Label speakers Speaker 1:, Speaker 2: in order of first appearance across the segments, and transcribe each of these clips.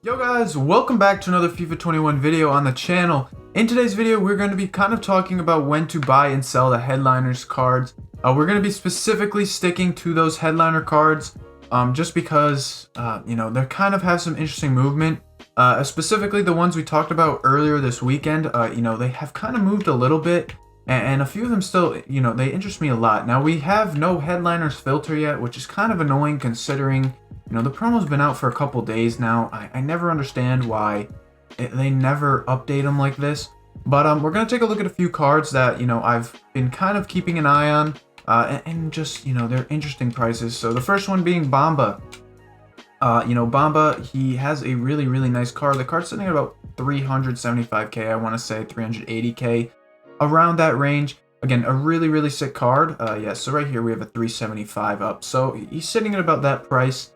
Speaker 1: Yo guys, welcome back to another FIFA 21 video on the channel. In today's video, we're going to be kind of talking about when to buy and sell the headliners cards. We're going to be specifically sticking to those headliner cards just because, they kind of have some interesting movement. Specifically the ones we talked about earlier this weekend, they have kind of moved a little bit. And a few of them still, they interest me a lot. Now, we have no headliners filter yet, which is kind of annoying considering, the promo's been out for a couple days now. I never understand why they never update them like this. But we're going to take a look at a few cards that, I've been kind of keeping an eye on. And just, they're interesting prices. So the first one being Bamba. Bamba, he has a really, really nice card. The card's sitting at about 375k, I want to say 380k. Around that range. Again, a really, really sick card. So right here we have a 375 up. So he's sitting at about that price.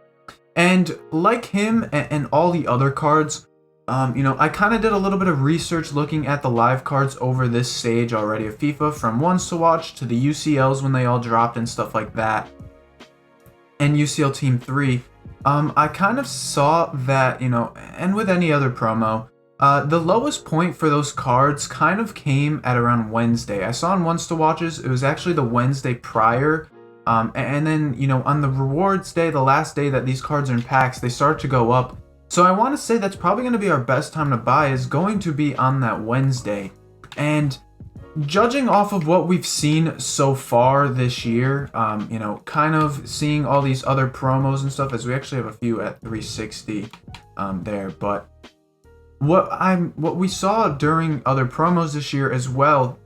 Speaker 1: And like him and all the other cards, I kind of did a little bit of research looking at the live cards over this stage already of FIFA, from ones to watch to the UCLs when they all dropped and stuff like that. And UCL Team 3. I kind of saw that, and with any other promo, the lowest point for those cards kind of came at around Wednesday. I saw on Ones to Watches, it was actually the Wednesday prior. And then, on the rewards day, the last day that these cards are in packs, they start to go up. So I want to say that's probably going to be our best time to buy, is going to be on that Wednesday. And judging off of what we've seen so far this year, kind of seeing all these other promos and stuff, as we actually have a few at 360 there, but what we saw during other promos this year as well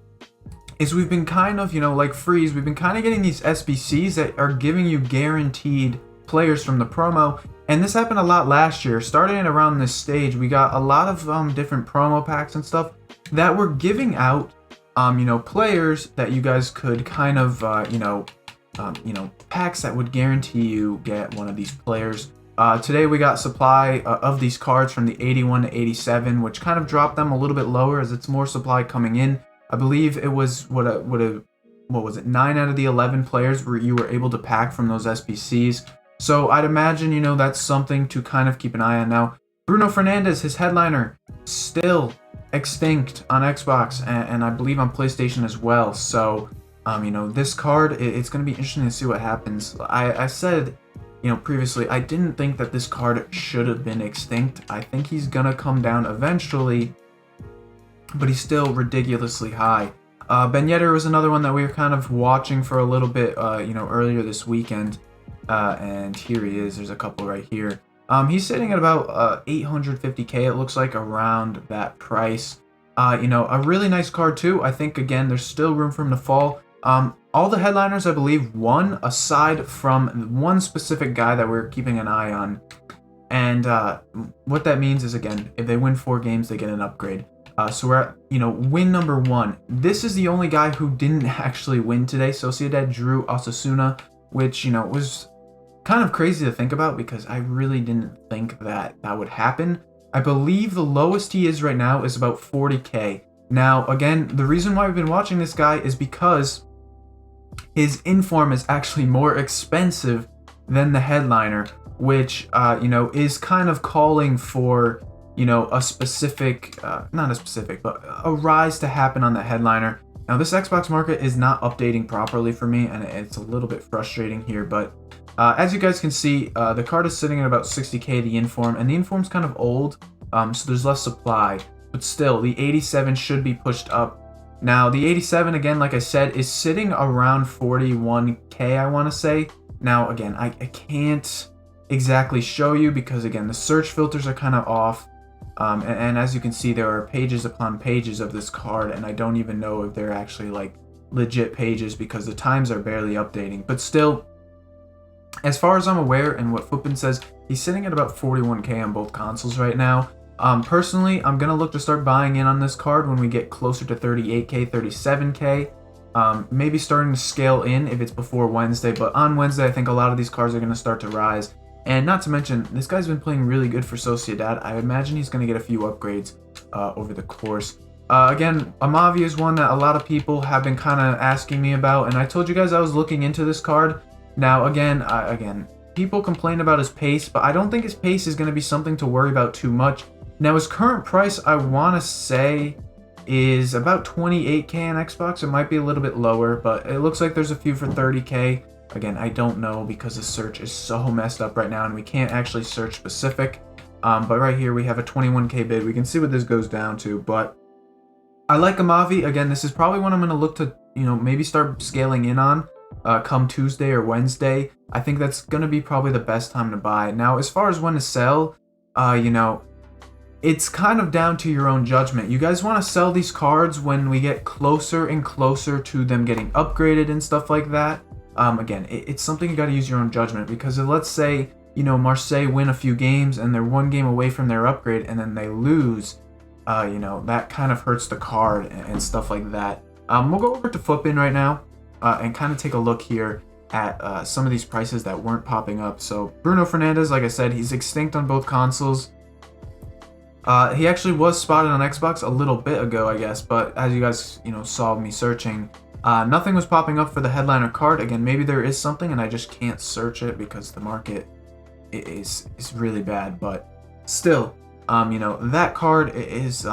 Speaker 1: is we've been kind of, like Freeze, we've been kind of getting these SBCs that are giving you guaranteed players from the promo. And this happened a lot last year. Starting at around this stage, we got a lot of different promo packs and stuff that were giving out, players that you guys could kind of, packs that would guarantee you get one of these players. Today we got supply of these cards from the 81 to 87, which kind of dropped them a little bit lower as it's more supply coming in. I believe it was what was it? 9 out of the 11 players where you were able to pack from those SBCs. So I'd imagine, that's something to kind of keep an eye on. Now, Bruno Fernandez, his headliner, still extinct on Xbox and I believe on PlayStation as well. So, this card, it's going to be interesting to see what happens. I said, previously, I didn't think that this card should have been extinct. I think he's going to come down eventually, but he's still ridiculously high. Ben Yedder was another one that we were kind of watching for a little bit, earlier this weekend. And here he is. There's a couple right here. He's sitting at about 850k, it looks like, around that price. A really nice card too. I think, again, there's still room for him to fall. All the headliners, I believe, won, aside from one specific guy that we're keeping an eye on. And what that means is, again, if they win 4 games, they get an upgrade. So we're at, win number 1. This is the only guy who didn't actually win today. Sociedad drew Osasuna, which, was kind of crazy to think about because I really didn't think that would happen. I believe the lowest he is right now is about 40k. Now, again, the reason why we've been watching this guy is because his inform is actually more expensive than the headliner, which, is kind of calling for, a specific, not a specific, but a rise to happen on the headliner. Now, this Xbox market is not updating properly for me, and it's a little bit frustrating here, but as you guys can see, the card is sitting at about 60k, the inform, and the inform's kind of old, so there's less supply, but still, the 87 should be pushed up. Now, the 87, again, like I said, is sitting around 41k, I want to say. Now, again, I can't exactly show you because, again, the search filters are kind of off. And as you can see, there are pages upon pages of this card, and I don't even know if they're actually, like, legit pages because the times are barely updating. But still, as far as I'm aware and what Footpin says, he's sitting at about 41k on both consoles right now. Personally, I'm going to look to start buying in on this card when we get closer to 38k, 37k. Maybe starting to scale in if it's before Wednesday, but on Wednesday, I think a lot of these cards are going to start to rise. And not to mention, this guy's been playing really good for Sociedad. I imagine he's going to get a few upgrades over the course. Again, Amavi is one that a lot of people have been kind of asking me about, and I told you guys I was looking into this card. Now, again, people complain about his pace, but I don't think his pace is going to be something to worry about too much. Now, his current price, I want to say, is about 28k on Xbox. It might be a little bit lower, but it looks like there's a few for 30k. Again, I don't know because the search is so messed up right now and we can't actually search specific. But right here we have a 21k bid. We can see what this goes down to, but I like Amavi. Again, this is probably one I'm going to look to, maybe start scaling in on come Tuesday or Wednesday. I think that's going to be probably the best time to buy. Now, as far as when to sell, it's kind of down to your own judgment. You guys want to sell these cards when we get closer and closer to them getting upgraded and stuff like that. Again, it's something you got to use your own judgment, because let's say, Marseille win a few games and they're one game away from their upgrade and then they lose, that kind of hurts the card and stuff like that. We'll go over to Footbin right now and kind of take a look here at some of these prices that weren't popping up. So Bruno Fernandez, like I said, he's extinct on both consoles. He actually was spotted on Xbox a little bit ago, I guess, but as you guys, saw me searching, nothing was popping up for the headliner card. Again, maybe there is something and I just can't search it because the market is really bad, but still, that card is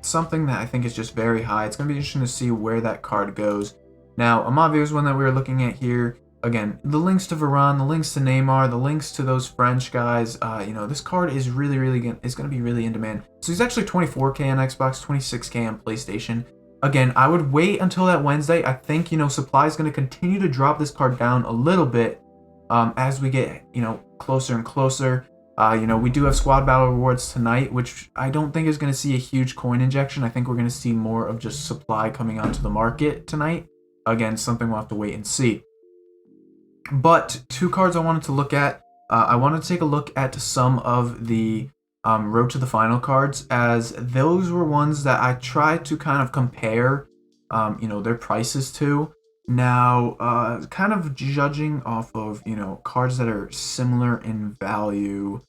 Speaker 1: something that I think is just very high. It's going to be interesting to see where that card goes. Now, Amavi is one that we were looking at here. Again, the links to Varane, the links to Neymar, the links to those French guys, this card is really going to be really in demand. So he's actually 24k on Xbox, 26k on PlayStation. Again, I would wait until that Wednesday. I think, supply is going to continue to drop this card down a little bit as we get, closer and closer. We do have squad battle rewards tonight, which I don't think is going to see a huge coin injection. I think we're going to see more of just supply coming onto the market tonight. Again, something we'll have to wait and see. But two cards I wanted to look at. I wanted to take a look at some of the Road to the Final cards, as those were ones that I tried to kind of compare, their prices to. Now, kind of judging off of, cards that are similar in value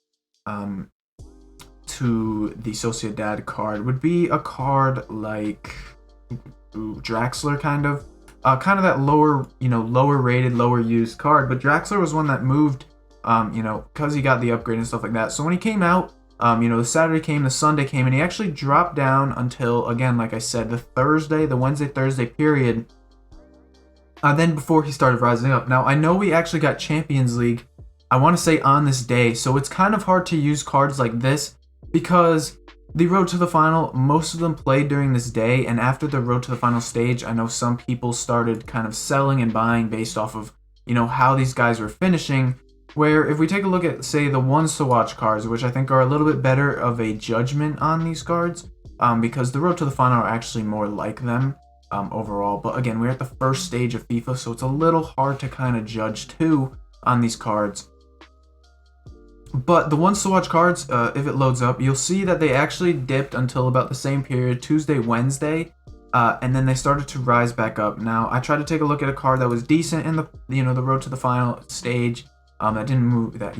Speaker 1: to the Sociedad card would be a card like Draxler, kind of that lower rated, lower used card. But Draxler was one that moved, because he got the upgrade and stuff like that. So when he came out, the Saturday came, the Sunday came, and he actually dropped down until, again, like I said, the Wednesday, Thursday period. Then before he started rising up. Now, I know we actually got Champions League, I want to say, on this day. So it's kind of hard to use cards like this because the Road to the Final, most of them played during this day. And after the Road to the Final stage, I know some people started kind of selling and buying based off of, how these guys were finishing. Where if we take a look at, say, the ones to watch cards, which I think are a little bit better of a judgment on these cards, because the Road to the Final are actually more like them. Overall, but again, we're at the first stage of FIFA, so it's a little hard to kind of judge too on these cards. But the ones to watch cards, if it loads up, you'll see that they actually dipped until about the same period, Tuesday, Wednesday, and then they started to rise back up. Now, I tried to take a look at a card that was decent in the the Road to the Final stage, that didn't move, that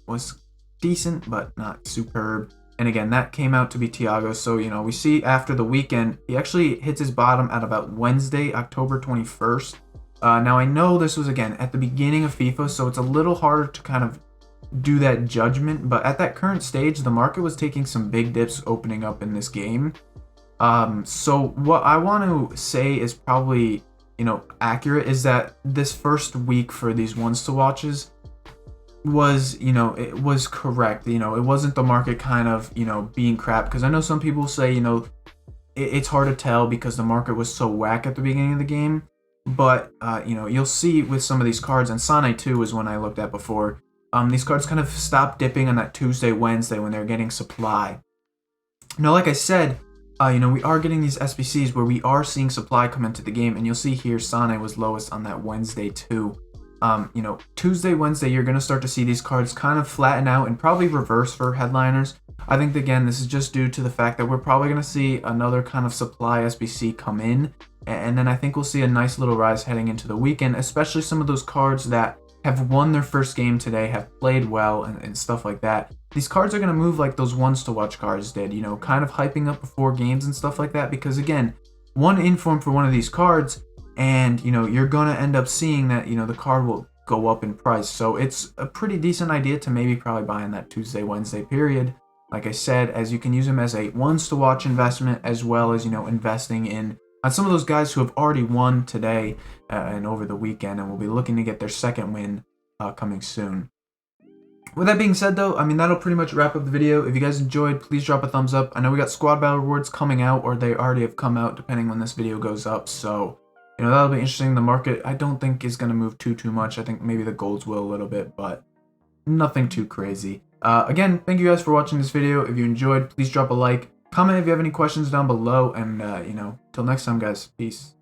Speaker 1: was decent but not superb. And again, that came out to be Thiago. So, we see after the weekend, he actually hits his bottom at about Wednesday, October 21st. Now, I know this was, again, at the beginning of FIFA, so it's a little harder to kind of do that judgment. But at that current stage, the market was taking some big dips opening up in this game. So what I want to say is probably, accurate, is that this first week for these ones to watches was, it was correct. It wasn't the market kind of, being crap, because I know some people say, it's hard to tell because the market was so whack at the beginning of the game. But, you'll see with some of these cards, and Sane 2 is one I looked at before, these cards kind of stopped dipping on that Tuesday, Wednesday when they're getting supply. Now, like I said, we are getting these SBCs where we are seeing supply come into the game, and you'll see here Sane was lowest on that Wednesday too. Tuesday, Wednesday, you're going to start to see these cards kind of flatten out and probably reverse for headliners. I think, again, this is just due to the fact that we're probably going to see another kind of supply SBC come in. And then I think we'll see a nice little rise heading into the weekend, especially some of those cards that have won their first game today, have played well, and stuff like that. These cards are going to move like those ones to watch cards did, kind of hyping up before games and stuff like that. Because, again, one inform for one of these cards, and you're gonna end up seeing that the card will go up in price. So it's a pretty decent idea to maybe probably buy in that Tuesday, Wednesday period. Like I said, as you can use them as a once to watch investment, as well as, investing in some of those guys who have already won today and over the weekend and will be looking to get their second win coming soon. With that being said, though, I mean, that'll pretty much wrap up the video. If you guys enjoyed, please drop a thumbs up. I know we got squad battle rewards coming out, or they already have come out, depending when this video goes up. So, that'll be interesting. The market, I don't think, is going to move too much. I think maybe the golds will a little bit, but nothing too crazy. Again, thank you guys for watching this video. If you enjoyed, please drop a like. Comment if you have any questions down below. And, till next time, guys. Peace.